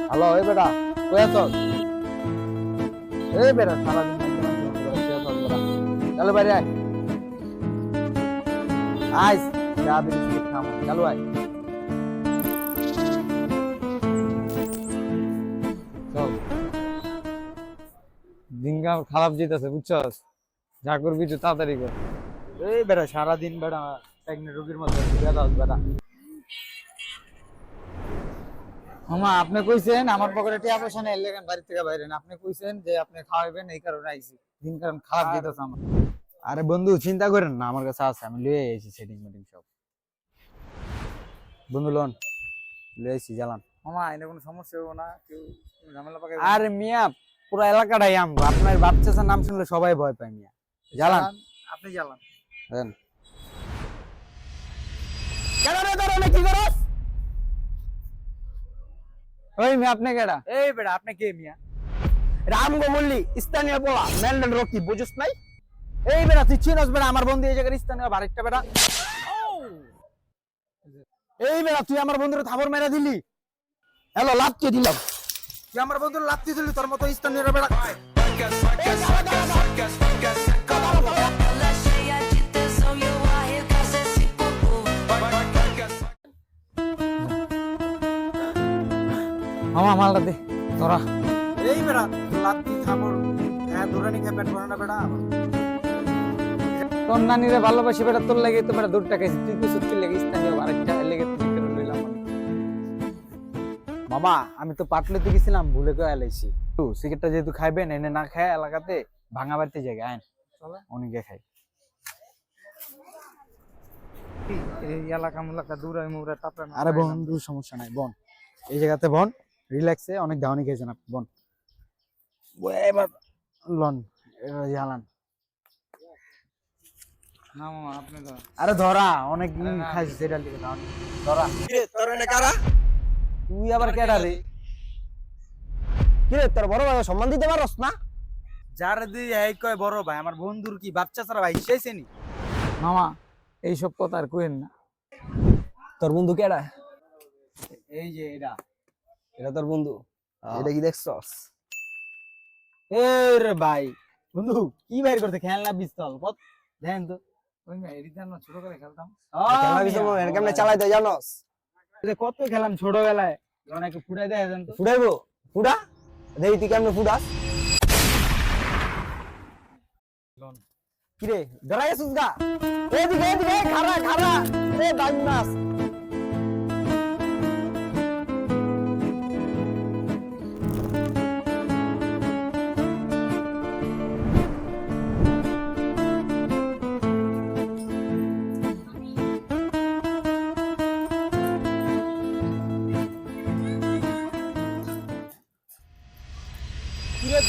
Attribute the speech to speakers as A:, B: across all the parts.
A: Hello এই বেটা কই আছস? এই বেটা সারাদিন চলো বাইরে আয় আইস চা বিস্কিট খামো চলো আয় চল দিনকাল খারাপ যেতেছে বুঝছস যা করবি তুই তাড়াতাড়ি কর এই বেটা সারাদিন বেটা প্রেগনেন্ট রোগীর মতো বেটা মামা আপনি কইছেন আমার পকেটে টাকা পয়সা নেই লেগেন বাড়ি থেকে বাইরে না আপনি কইছেন যে আপনি খাওয়াবেন এই কারণে আইছি দিন কারণ খারাপ যেতেছে আমার আরে বন্ধু চিন্তা করেন না আমার কাছে আছে আমি লয়ে আইছি সেটিং মিটিং সব বন্ধু লোন লয়ে আইছি জানান মামা এনে কোনো সমস্যা হবে না কেউ ঝামেলা পাকাবে আরে মিয়া পুরো এলাকাটাই আমগো আপনার বাচ্চার নাম শুনলে সবাই ভয় পায় মিয়া জানান আপনি জানান দেন কেন রে তোরা কি করস ওই মিয়া আপনি কেডা এই বেটা আপনি কে মিয়া রামগো মল্লি স্থানীয় পোলা মেলডন রকি বুঝছ নাই এই বেটা তুই চিনস বেটা আমার বন্ধু এই জায়গার স্থানীয় বাড়িটা বেটা এই বেটা তুই আমার বন্ধুর থাবর মেরা দিলি হ্যালো লাভকে দিলাম তুই আমার বন্ধুর লাভকে দিলি তোর মতো স্থানীয় বেটা মামা মালটা দে তোরা এই বেড়া লাত্তি থামর হ্যাঁ দূরানি খেয়ে পেট ভরে না বেড়া তোর নানিরে ভালোবাসি বেড়া তোর লাগে তো বেড়া 2 টাকা তুই কি সুত্তি লাগে স্থানীয় আরেকটা লেগে তুই করে লইলাম মামা আমি তো পাটলিতে গেছিলাম ভুলে কই আইলাইছি তো সিগারেটটা যেহেতু খাইবেন এনে না খায় এলাকাতে ভাঙা বাড়িতে জায়গা আইন চলে অনেকে খাই এই এলাকা মুলাকা দূরাই মুরা তাপরা আরে বন্ধু সমস্যা নাই বন এই জায়গাতে বন রিল্যাক্সে অনেক দাওনি খেয়েছেন আপনি বোন এবার লন জানান না মামা আপনি তো আরে ধরা অনেক খাইছি সেটা লিখে দাওনি ধরা কিরে তোর এনে কারা তুই আবার কেডা রে কিরে তোর বড় ভাই সম্মান দিতে পারছ না যার দি এই কয় বড় ভাই আমার বন্ধুর কি বাচ্চা ছাড়া ভাই শেষেনি মামা এই সব কথা আর কইেন না তোর বন্ধু কেডা এই যে এটা তোর বন্ধু এটা কি দেখছস এরে ভাই বন্ধু কি বাইর করতে খেলনা পিস্তল কত দেন তো ওই না এরিটা না ছোট করে খেলতাম খেলনা পিস্তল এর কেমনে চালাইতে জানোস এটা কত খেলাম ছোটবেলায় যখন একটু ফুটাই দেয় দেন তো ফুটাইবো ফুটা দেই তুই কেমনে ফুটাস কি রে ডরাই আসুস গা এদিকে খারা এ দাইনাস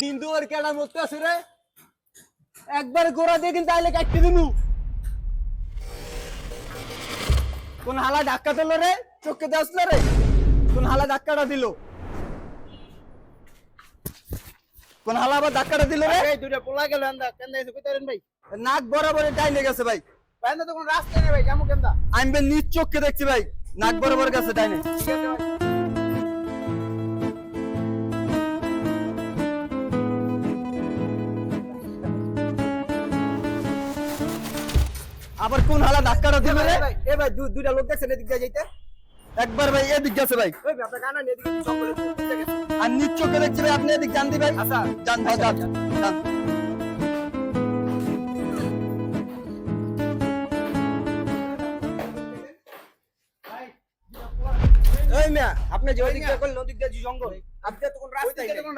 A: দিন দুয়ার কেডা মরতে আছে রে একবার গোড়া দিয়ে কিন্তু আইলে কাটতে দিনু কোন হালা ধাক্কা দিল রে চোখে আসলো রে কোন হালা ধাক্কাটা দিল কোন হালা আবার ধাক্কাটা দিল রে এই দুইটা পোলা গেল আন্দা কেন এসে কইতারেন ভাই নাক বরাবর ডাইনে গেছে ভাই ভাই না তো কোন রাস্তা নেই ভাই যামু কেনদা আমি বে নিচ চোখে দেখছি ভাই নাক বরাবর গেছে ডাইনে ঠিক আছে ভাই আবার কোন হালা ধাক্কাটা দিল রে এ ভাই দুইটা লোক দেখছেন এদিক দিয়ে যাইতে একবার ভাই এদিক গেছে ভাই ওই আপনি কানা এদিক দিয়ে জঙ্গলে গেছে আর নিচ চোখে দেখছি ভাই আপনি এদিক জান দি ভাই আচ্ছা জান ভাই জান এই মিয়া আপনি যে ওদিক দিয়ে কল নদী দিয়ে জঙ্গল আপনি তো কোন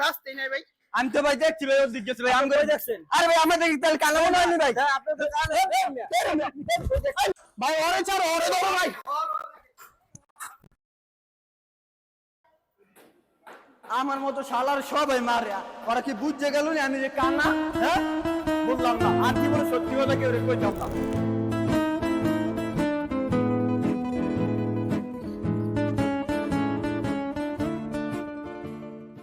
A: রাস্তাই নাই ভাই আমি তো ভাই দেখছি ভাই ওদিক গেছে ভাই আমি করে দেখছেন আরে ভাই আমাদের তাহলে কালো মনে হয়নি ভাই আপনি তো ভাই ওরে ছাড়ো ওরে ধরো ভাই আমার মতো শালার সবাই মারে ওরা কি বুঝতে গেল না আমি যে কানা হ্যাঁ বুঝলাম না আর কি বলে সত্যি কথা কেউ কইতাম না